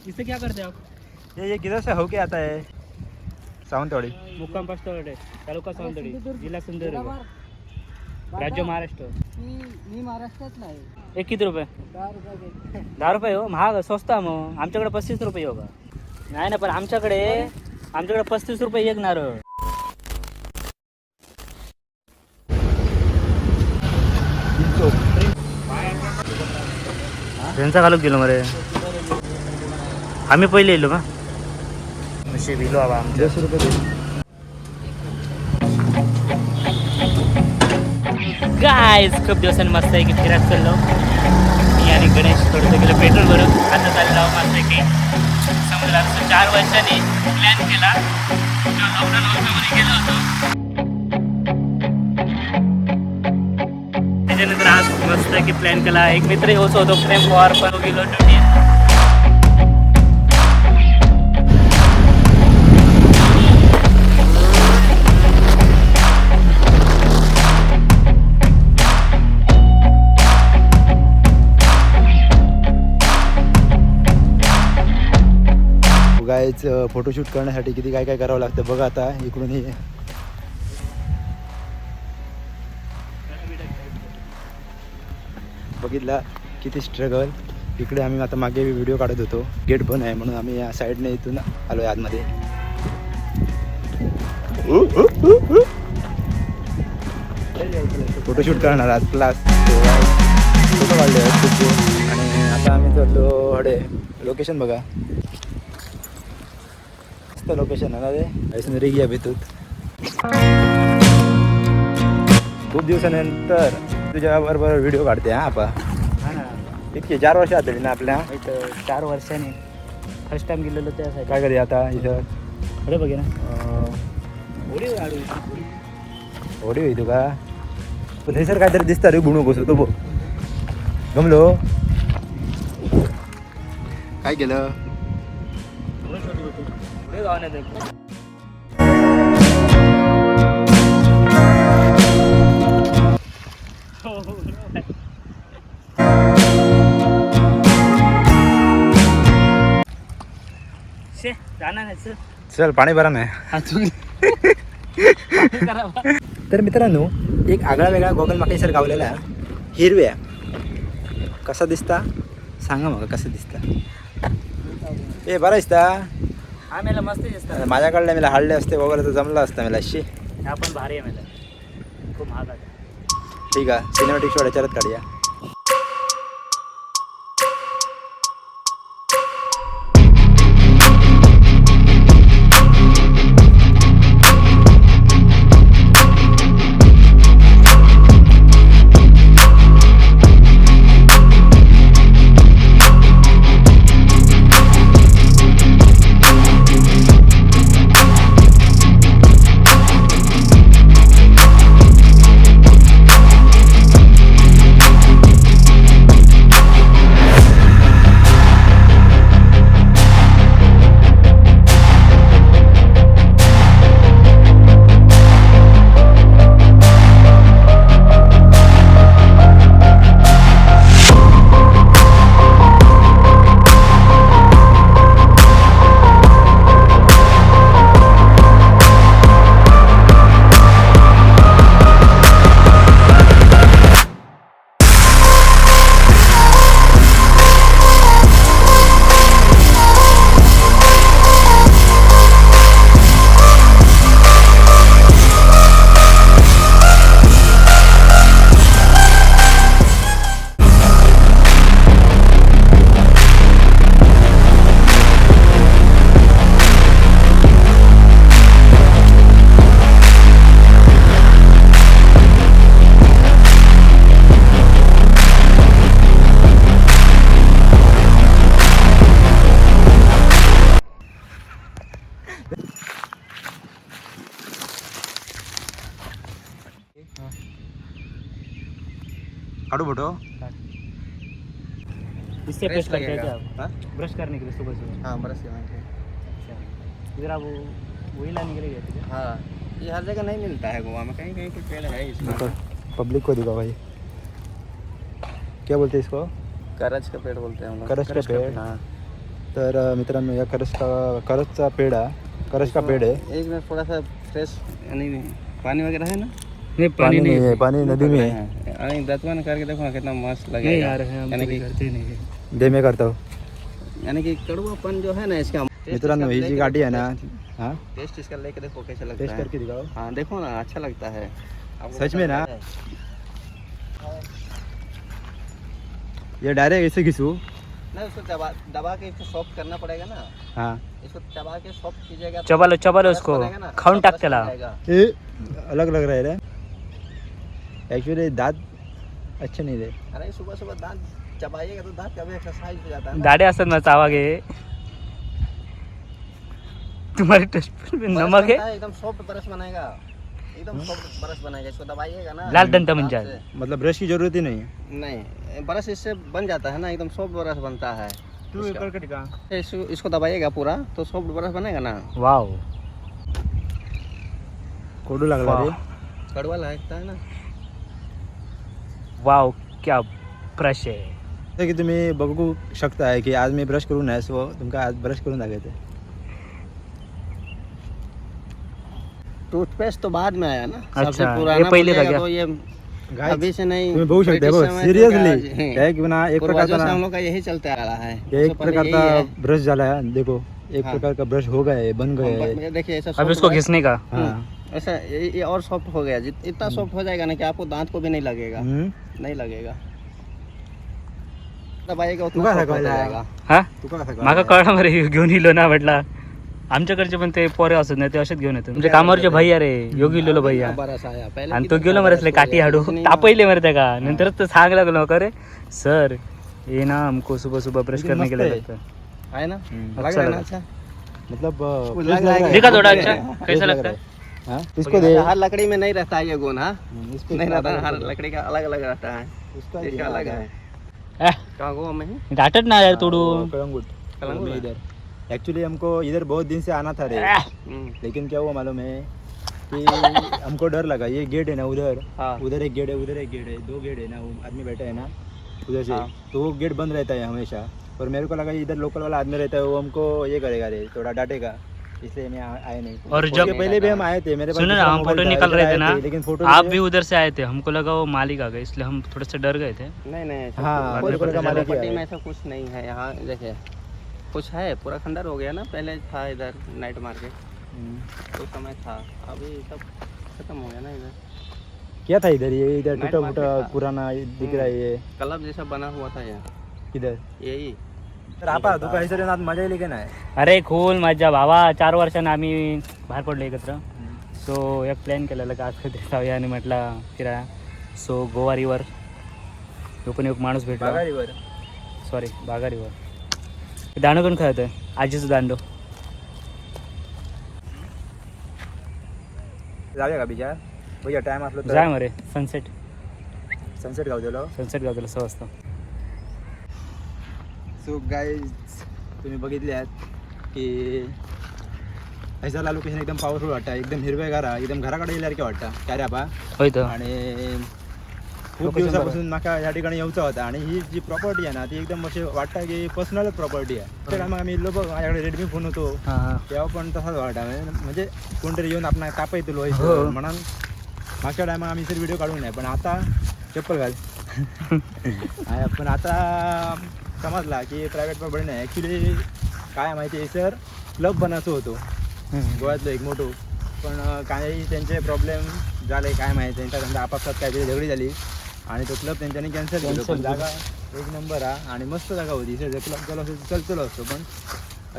इससे क्या करते हैं आप? ये किधर से होके आता है? सावंतवाडी. मुक्काम पोस्ट तालुका सावंतवाडी, जिल्हा सिंधुदुर्ग, राज्य महाराष्ट्र. मी महाराष्ट्रातला आहे. एक किती रुपये? 10 रुपये हो, महाग स्वस्त आहे मग. आमच्याकडे 35 रुपये हो का? नाही ना, पण आमच्याकडे 35 रुपये एक नारळ. त्यांचा घालूक गेलो मरे. आम्ही पहिले येलो का नशीब येलो बाबा. 10 रुपये दे. गाईज खूप दिवसांनी मस्त आहे की फिरायला चाललो मी आणि गणेश. थोडंसं गेलो पेट्रोल भरून. आता चाललो मस्त आहे की समुद्रात. 4 वर्षांनी प्लॅन केला. लॉकडाऊन वर्षामध्ये गेलो होतो. त्याच्यानंतर आज मस्त की प्लॅन केला. एक मित्र होत होतो प्रेम पवार पण गेलो ड्युटी. गायच फोटोशूट करण्यासाठी किती काय काय करावं लागतं बघा. आता इकडून हे बघितला किती स्ट्रगल. इकडे आम्ही आता मागे व्हिडिओ काढत होतो. गेट बंद आहे म्हणून आम्ही या साईडने इथून आलो आहे आतमध्ये. फोटोशूट करणार आज क्लास फोटो काढले आहेत. आणि आता आम्ही चाललो हडे. लोकेशन बघा मस्त लोकेशन आहे ना ते. ऐसून रेगिया भेटूत. खूप दिवसानंतर तुझ्या बरोबर व्हिडिओ काढते. हा आपा हा ना, इतके 4 वर्ष आले ना आपल्या. इथं 4 वर्षांनी फर्स्ट टाइम गेलेलो त्यासाठी. काय कधी आता इथं अरे बघे ना, होडी होई तू का. पण हे सर काहीतरी दिसतं रे. गुणू कसं तो बघ गमलो. काय केलं जाणार नाही सर. चल पाणी भरा नाही. तर मित्रांनो एक आगळा वेगळा गोगल माके सर गावलेला हिरव्या कसा दिसता सांगा मग. कसं दिसता ए बरं दिसता. हा मेला मस्त दिसतात. माझ्याकडल्या मला हाडले असते वगैरे तर जमला असता मला. अशी हा पण भारी आहे मेला. खूप महाग आहे. ठीक आहे सिनेमॅटिक शॉट याच्यात काढूया. काढू फोटो. इससे ब्रश करते हैं क्या आप? ब्रश करने के लिए सुबह सुबह. हाँ बरस के अच्छा, इधर आप वही लाने के लिए गए थे क्या? हाँ ये हर जगह नहीं मिलता है गोवा में. कहीं कहीं पे पेड़ है इसका. पब्लिक को दिखा भाई. क्या बोलते हैं इसको? करज का पेड़ बोलते हैं हम लोग. करज का पेड़. हाँ तर मित्रांनो या करजचा पेढा करज का पेड़ है। एक मिनट थोड़ा सा फ्रेश यानी पानी वगैरह है ना? नहीं पानी नहीं है, पानी नदी में है। यानी दतवन करके देखो ना कितना मस्त लगेगा। नहीं यार हम यानी कभी कि करते नहीं है। दे मैं करता हूँ। यानी कि कड़वापन जो है ना इसका मित्रांनो ही जी गाड़ी है ना, हाँ टेस्ट इसका लेके देखो कैसा लगता टेस्ट है। करके दिखाओ। हाँ देखो ना अच्छा लगता है आपको सच में पता ना? है? ये डायरेक्ट ऐसे घिसू। नहीं उसको दबा दबा के इसको सॉफ्ट करना पड़ेगा ना। हाँ इसको दबा के सॉफ्ट कीजिएगा तो चबालो चबालो रस उसको बनेगा ना, खाऊन अच्छा टाक त्याला रस बन जाएगा। ये अलग लग रहा है रे। एक्चुअली दांत अच्छे नहीं रहे। अरे सुबह सुबह दांत चबाइएगा तो दांत कभी एक्सरसाइज हो जाता है ना। दाढ़ी असत ना चावा घे तुम्हारे टेस्ट में ब्रश नमक बनता है एकदम सॉफ्ट ब्रश बनाएगा, एकदम सॉफ्ट ब्रश बनेगा। इसको दबाइएगा ना लाल डंडा बन दांत जाए। से। मतलब ब्रश की जरूरत ही नहीं है। नहीं ब्रश इससे बन जाता है ना, एकदम सॉफ्ट ब्रश बनता है। तू इसका। करके दिखा। इसको दबाइएगा पूरा तो सॉफ्ट ब्रश बनेगा ना। वाव कोडू लागला रे। कड़वा लगता है ना। वाव क्या ब्रश आहे. जसं की तुम्ही बघू शकताय की आज मी ब्रश करून आहे, सो तुमका आज ब्रश करून दाखवते. टूथपेस्ट तो बाद में आया ना। अच्छा, सबसे ये पुराना पहले बोलिएगा लगा। तो ये Guys, अभी से नहीं। तुम्ही बघू शकता British बघ समय से सिरियसली क्या- काय की ना एक पूर्वजों प्रकारचा से हम ना लोग का यही चलते आ रहा है। ये एक सबसे पहले प्रकार यही है। का ब्रश झाला है. देखो एक हाँ। प्रकार का ब्रश हो गया है, बन गया है. ये देखिए ऐसा अब soft इसको brush- घिसने का. हाँ. ऐसा ये और सॉफ्ट हो गया। इतना सॉफ्ट हो जाएगा ना कि आपको दांत को भी नहीं लगेगा। नहीं लगेगा। दबाइएगा तू उतना काय soft हो सांगायला? जाएगा। हा तू काय सांगा? माका कळलं मरे घेऊन इलो ना म्हटला. आमच्याकडचे पण ते पोरे असत नाही ते असेच घेऊन येतो. म्हणजे कामावरचे भैया रे योगी इलेलो भैया बरस आया पहले आणि तो कितना गेलो बरस मरसले हो काठी गया, हाडू कुछ नहीं तापहिले मरे त्या का नंतरच तर सांग लागलो का रे सर ये ना हमको सुबह सुबह ब्रश लेकिन करने के लिए मस्त लगता है. हुआ। है ना हम्म. लग रहा है ना अच्छा। मतलब लग fresh रहा है रहा कि- देखा थोड़ा fresh अच्छा? लग रहा है. कैसा fresh लग लगता रहा है? हाँ? इसको दे. हर लकड़ी में नहीं रहता है ये गुण। हाँ इसको नहीं रहता है, हर इसका लकड़ी का अलग अलग रहता है। इसका इसका अलग है। Eh, कहाँ गोवा में है? डाटत ना यार तोडू. कलंगुट. कलंगुट है? इधर एक्चुअली हमको इधर बहुत दिन से आना था रे. हम्म, लेकिन क्या हुआ मालूम है कि हमको डर लगा. ये गेट है ना उधर, हाँ उधर एक गेट है, उधर एक गेट है, दो गेट है ना. वो आदमी बैठा है ना उधर से, हाँ। तो वो गेट बंद रहता है हमेशा. और मेरे को लगा इधर लोकल वाला आदमी रहता है, वो हमको ये करेगा रे, थोड़ा डांटेगा, इसलिए मैं आए नहीं. और उसके जब पहले भी हम आए थे, मेरे पास सुनो ना दूसरा हम मोबाइल फोटो था, निकाल इधर रहे थे आए ना लेकिन फोटो आप भी उधर से आए थे. हमको लगा वो मालिक आ गए इसलिए हम थोड़े से डर गए थे. नहीं नहीं ऐसा हाँ, कोई मेरे को लगा मालिक ही प्रॉपर्टी है. में ऐसा कुछ नहीं है। यहाँ देखिए कुछ है, पूरा खंडर हो गया ना। पहले था इधर नाइट मार्केट, तो समय था, अभी सब खत्म हो गया ना। इधर क्या था इधर? ये इधर नाइट टूटा मार्केट फूटा था। पुराना दिख रहा है ये क्लब जैसा बना हुआ था यहाँ, इधर. यही। तर आपा तुका हैसर आज मजा येईल की नाही? अरे खूल माझ्या भावा 4 वर्षांनी आम्ही बाहेर पडलो एकत्र. सो एक प्लॅन केलेला का आज कधी जाऊया आणि म्हटलं फिरा. सो गोवा रिवर तो पण एक माणूस भेटला. बागारीवर. सॉरी बागा रिवर. दांडो पण खेळत आहे आजीचं दांडो. जाऊया का बिचार? भैया टाइम असलो जाय मरे सनसेट सनसेट गाव दिलो. गाव त्याला 6 वाजता. सो गाईज तुम्ही बघितले आहेत की हैसरला लोकेशन एकदम पॉवरफुल वाटतं, एकदम हिरवेगार, एकदम घराकडे येल्यासारखे वाटतं. काय रे आपा? होय तर आणि खूप Location दिवसापासून माका या ठिकाणी येऊचा होता. आणि ही जी प्रॉपर्टी आहे ना ती एकदम अशी वाटतं की पर्सनल प्रॉपर्टी आहे. त्या मग आम्ही इल्लो बघ माझ्याकडे रेडमी फोन होतो हां हां तेव्हा पण तसाच वाटा म्हणजे कोणतरी येऊन आपण कापा येतो हो. म्हणून मागच्या टायमा आम्ही सर व्हिडिओ काढून नाही, पण आता चप्पल घाल. पण आता समजला की प्रायव्हेट प्रॉपर्टी नाही. ॲक्च्युली काय माहिती आहे सर, क्लब बनायचं होतो गोव्यातलं एक मोठं, पण काही त्यांचे प्रॉब्लेम झाले काय माहिती. त्यांच्या आपापसात काहीतरी झगडी झाली आणि तो क्लब त्यांच्यानी कॅन्सल केला. पण जागा एक नंबर आहे आणि मस्त जागा होती. सर क्लब चालू असतो चलचलो असतो, पण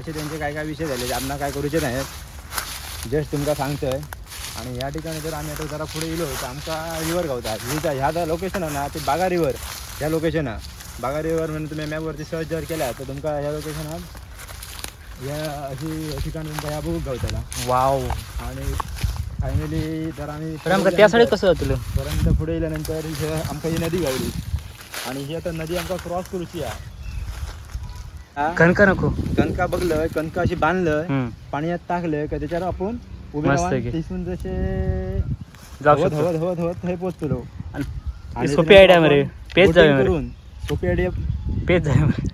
असे त्यांचे काय काय विषय झाले आम्हाला काय करूचे नाहीत. जस्ट तुमका सांगतोय. आणि या ठिकाणी जर आम्ही आता जरा पुढे गेलो तर आमचा रिवर गावता ह्या ज्या लोकेशन आहे ना ते बागा रिवर. ह्या लोकेशन आहे बागा रिवर म्हणून तुम्ही मॅपवरती सर्च जर केला तर तुमका ह्या लोकेशनात या अशी ठिकाण तुमका ह्या बघूक गावताला. वाव. आणि फायनली तर आम्ही तर आमका त्यासाठी कसं होतं पर्यंत पुढे गेल्यानंतर इथे आमका ही नदी गावली आणि ही आता नदी आमका क्रॉस करूची आहे. कणका नको. कणका बघलं, कणका अशी बांधलं, हम्म. पाण्यात टाकलं का त्याच्यावर आपण उभे मस्त राहून की. तिथून जसे जाऊ हवत शकतो. हवत हवत हवत हे पोचलो. ही सोपी आयडिया मरे. पेज जाऊया मरे. करून सोपी आयडिया पेज जाऊया मरे.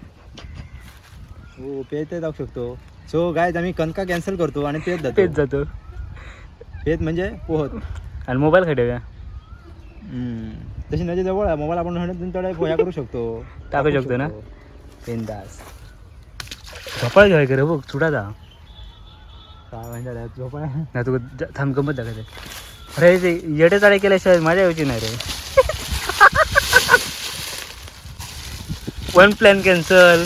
हो पेत जाऊ शकतो. सो गायज आम्ही कणका कॅन्सल करतो आणि पेत जातो. तेच जातो पेत म्हणजे पोहत. आणि मोबाईल खेळूया तशी नदी जवळ आहे, मोबाईल आपण तुमच्याकडे पोह्या करू शकतो, टाकू शकतो ना बिंदास. झोपाळ घ्याय का रे बघ चुडा जा काय म्हणतात झोपा. नाही तू थांब गंमत दाखवते. अरे ते येडे चाळे केल्याशिवाय मजा यायची नाही रे. One plan cancel.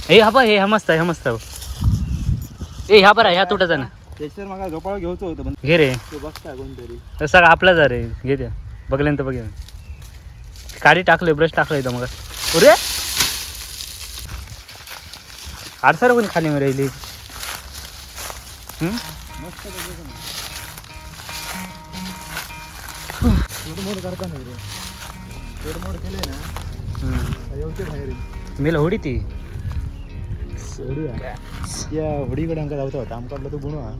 हे हा मस्त आहे, हा मस्त आहे. ए ह्या बरा ह्या तुटाचा ना त्याच्यावर मला झोपाळा घ्यायचं होतं पण घे रे. तो बघताय कोणतरी. तर सगळं आपलाच आहे रे. घे त्या बघल्यानंतर बघ काडी टाकले ब्रश टाकलं इथं मग. अरे आडसर कोणी खाली मी राहिली. मस्त मोड करता नाही रे. मोड केले ना येऊचे बाहेर मेला होडी ती होडी त्या होडीकडे आमका जाऊचा होता. आमका आपला तो गुण हा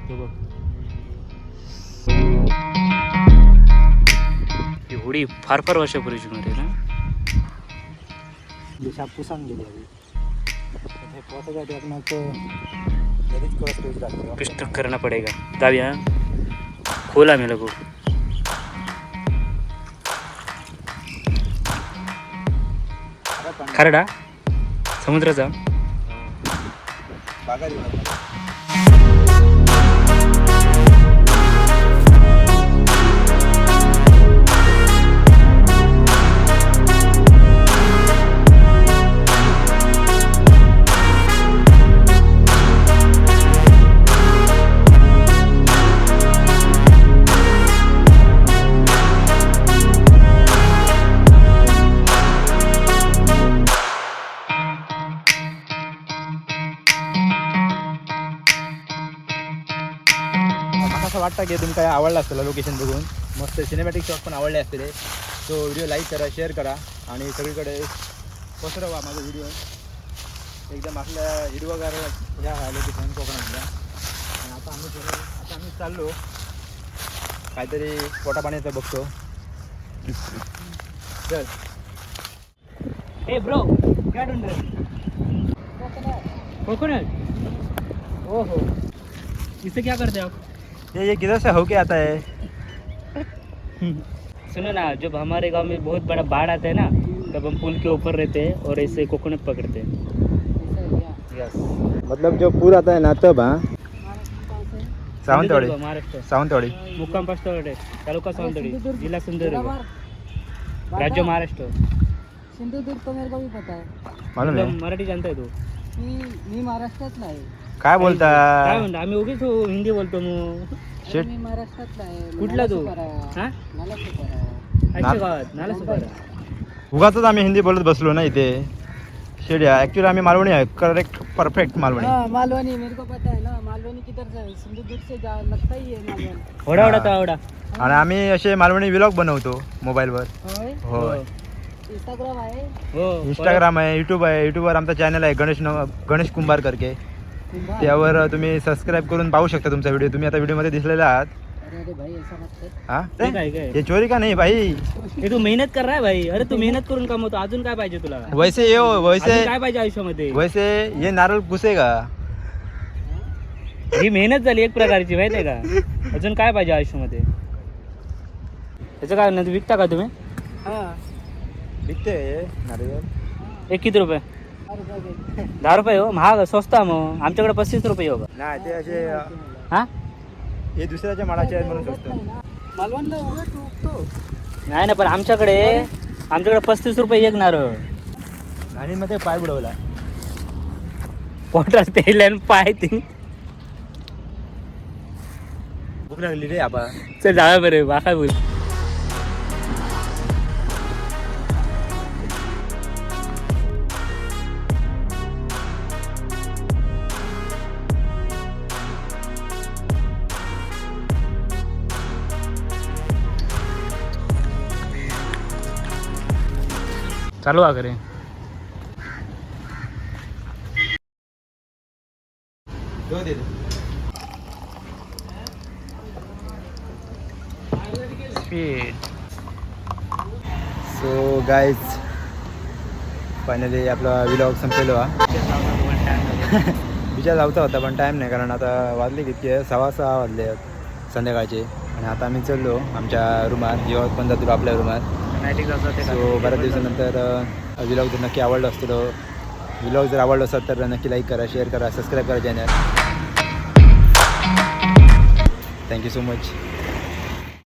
तो बघ. ही होडी फार फार वर्षापूर्वीची मध्ये ना. शापू सांग गेली हे पोहोचायसाठी आपण नदीच क्रॉस लागतो. कुछ तो करना पड़ेगा. जाऊया खोला मेला को खरडा समुद्राचा. बागा असं वाटतं की तुम्ही काय आवडलं असतं लोकेशन बघून. मस्त सिनेमॅटिक शॉट पण आवडले असतील. तो व्हिडिओ लाईक करा, शेअर करा आणि सगळीकडे पसरवा माझा व्हिडिओ. एकदम आपल्या हिरवगार ह्या लोकेशन कोकणातल्या. आणि आता आम्ही चाललो काहीतरी पोटा पाण्याचं बघतो. चल ए ब्रो क्या ढूंढ रहे कोकोनट. ओहो इससे क्या करते हो आप. ये किधर से होके आता है. सुनो ना जब हमारे गांव में बहुत बड़ा बाढ़ आता है ना तब हम पुल के ऊपर रहते हैं और ऐसे कोकोनट पकड़ते हैं. यस मतलब जो पूर आता है ना तब. हाँ सावंतवाड़ी. महाराष्ट्र सावंतवाड़ी मुक्काम पास्तोडे तालुका सावंतवाड़ी जिला सिंधुदुर्ग राज्य महाराष्ट्र. सिंधुदुर्ग तो मेरे को भी पता है. मालूम मतलब है. मराठी जानताय तू. मी महाराष्ट्रातला आहे. काय बोलता. काय म्हणतो आम्ही उगीच हिंदी बोलतो मग. अरे मी महाराष्ट्रातला आहे. कुठला तू हा मला सुपारा. आजच्या गावात नाला सुपारा. उगाच आम्ही हिंदी बोलत बसलो ना इथे. शेडिया ऍक्च्युअली आम्ही मालवणी आहे. Correct perfect Malvani. हाँ मालवनी मेरे को पता है ना. मालवनी किधर से है? सिंधुदुर्ग से जा लगता ही है मालवनी. ओढा ओढा तो ओढा. आणि आम्ही असे मालवणी व्लॉग बनवतो मोबाईलवर. होय. हो इंस्टाग्राम आहे. हो इंस्टाग्राम आहे, यूट्यूब आहे. यूट्यूबवर आमचा चॅनल आहे गणेश कुंभार करके. त्यावर तुम्ही सबस्क्राईब करून पाहू शकता तुमचा व्हिडिओ. तुम्ही आता व्हिडिओमध्ये दिसलेला आहात. अरे अरे भाई ऐसा मत कर. हा हे काय काय ये चोरी का नाही भाई. हे तू मेहनत कर रहा है भाई. अरे तू मेहनत करून कमवतो. अजून काय पाहिजे तुला. वैसे ये वैसे अजून काय पाहिजे आयुष्यामध्ये. वैसे ये नारळ घुसेगा. ही मेहनत झाली एक प्रकारची माहिती आहे का. अजून काय पाहिजे आयुष्यामध्ये. त्याचं काय नाही विकता का तुम्ही. हाँ विकते नारळ. एक किती रुपये. 10 रुपये हो महाग स्वस्त मग. आमच्याकडे 35 रुपये हो. नाही ते असे हा हे दुसऱ्याच्या माळाचे आहेत म्हणून स्वस्त. मालवणला उलट उगतो. नाही ना पण आमच्याकडे 35 रुपये एक नारळ. आणि मग ते पाय बुडवला. पोटात तेल आणि पाय ती. भूक लागली रे आबा. चल जाऊया बरं बाका बोल. चालू आ करे. दो दे दो. स्पीड सो गाईज फायनली आपला विलॉग संपलेलो हा विचार लावता होता पण टाईम नाही, कारण आता वाजले किती 6:15 वाजले आहेत संध्याकाळचे. आणि आता आम्ही चाललो आमच्या रूमात, जेव्हा पण जातो आपल्या रूमात. सो बऱ्याच दिवसानंतर विलॉग जर नक्की आवडलं असतो, विलॉग जर आवडलं असेल तर नक्की लाईक करा, शेअर करा, सबस्क्राईब करा चॅनल. Thank you so much.